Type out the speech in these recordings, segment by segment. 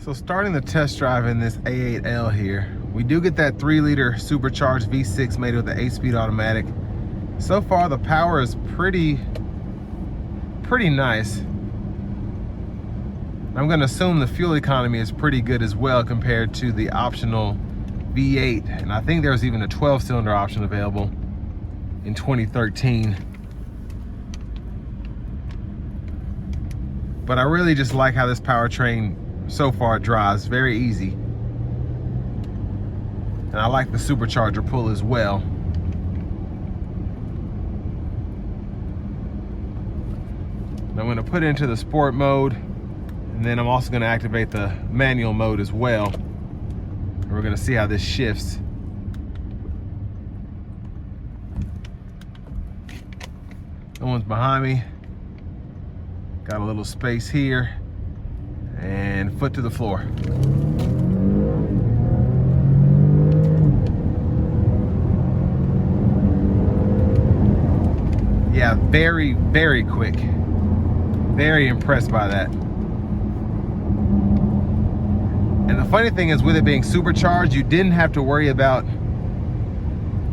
So starting the test drive in this A8L here, we do get that 3-liter supercharged V6 made with the 8-speed automatic. So far the power is pretty nice. I'm gonna assume the fuel economy is pretty good as well compared to the optional V8. And I think there's even a 12-cylinder option available in 2013. But I really just like how this powertrain so far drives. Very easy. And I like the supercharger pull as well. I'm going to put it into the sport mode, and then I'm also going to activate the manual mode as well. And we're going to see how this shifts. No one's behind me. Got a little space here. And foot to the floor. Yeah, very, very quick. Very impressed by that. And the funny thing is, with it being supercharged, you didn't have to worry about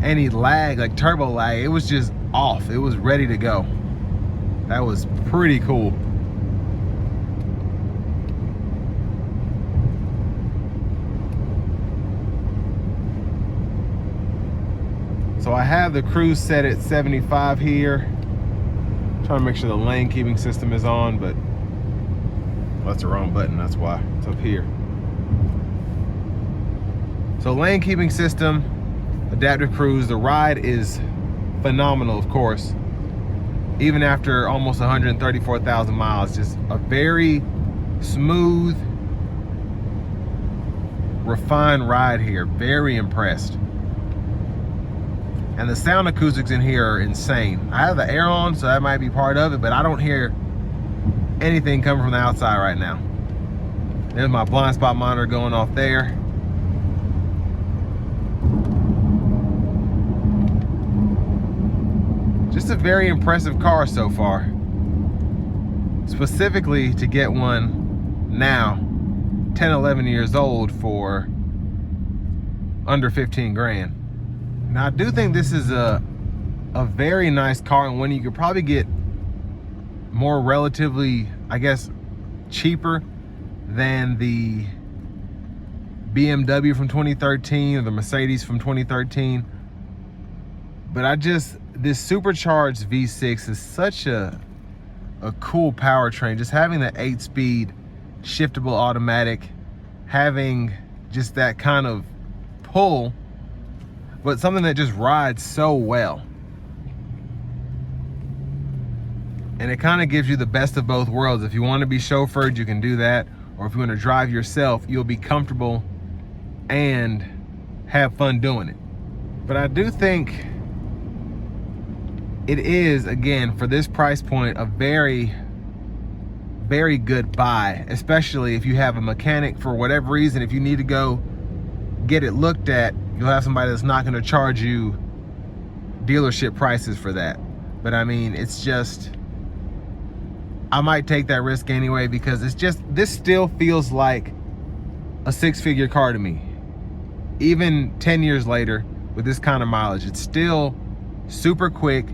any lag, like turbo lag. It was just off. It was ready to go. That was pretty cool. So I have the cruise set at 75 here. Trying to make sure the lane keeping system is on, but well, that's the wrong button, that's why. It's up here. So lane keeping system, adaptive cruise. The ride is phenomenal, of course. Even after almost 134,000 miles, just a very smooth, refined ride here. Very impressed. And the sound acoustics in here are insane. I have the air on, so that might be part of it, but I don't hear anything coming from the outside right now. There's my blind spot monitor going off there. Just a very impressive car so far. Specifically to get one now, 10, 11 years old, for under 15 grand. Now I do think this is a very nice car, and one you could probably get more relatively, I guess, cheaper than the BMW from 2013 or the Mercedes from 2013. But this supercharged V6 is such a cool powertrain. Just having the 8-speed shiftable automatic, having just that kind of pull, but something that just rides so well. And it kind of gives you the best of both worlds. If you want to be chauffeured, you can do that. Or if you want to drive yourself, you'll be comfortable and have fun doing it. But I do think it is, again, for this price point, a very, very good buy. Especially if you have a mechanic for whatever reason. If you need to go get it looked at, you'll have somebody that's not going to charge you dealership prices for that. But I mean, it's just, I might take that risk anyway, because it's just, this still feels like a 6-figure car to me. Even 10 years later with this kind of mileage, it's still super quick.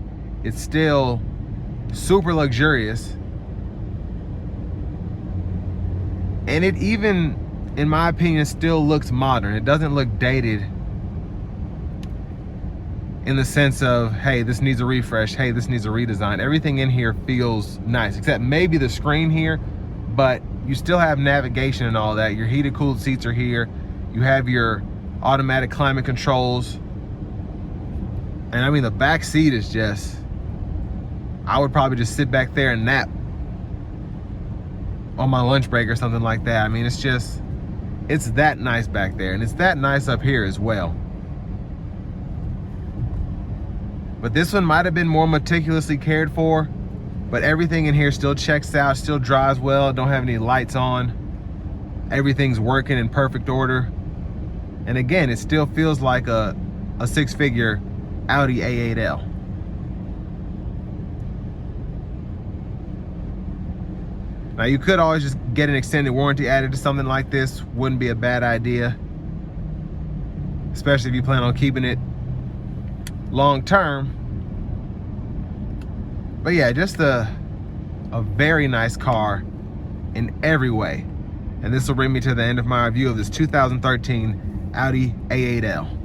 It's still super luxurious. And it even, in my opinion, still looks modern. It doesn't look dated in the sense of, hey, this needs a refresh, hey, this needs a redesign. Everything in here feels nice, except maybe the screen here, but you still have navigation and all that. Your heated, cooled seats are here. You have your automatic climate controls. And I mean, the back seat is just, I would probably just sit back there and nap on my lunch break or something like that. I mean, it's just, it's that nice back there, and it's that nice up here as well. But this one might have been more meticulously cared for, but everything in here still checks out, still drives well. Don't have any lights on. Everything's working in perfect order. And again, it still feels like a 6-figure Audi A8L. Now you could always just get an extended warranty added to something like this. Wouldn't be a bad idea, especially if you plan on keeping it long term. But yeah, just a very nice car in every way. And this will bring me to the end of my review of this 2013 Audi A8L.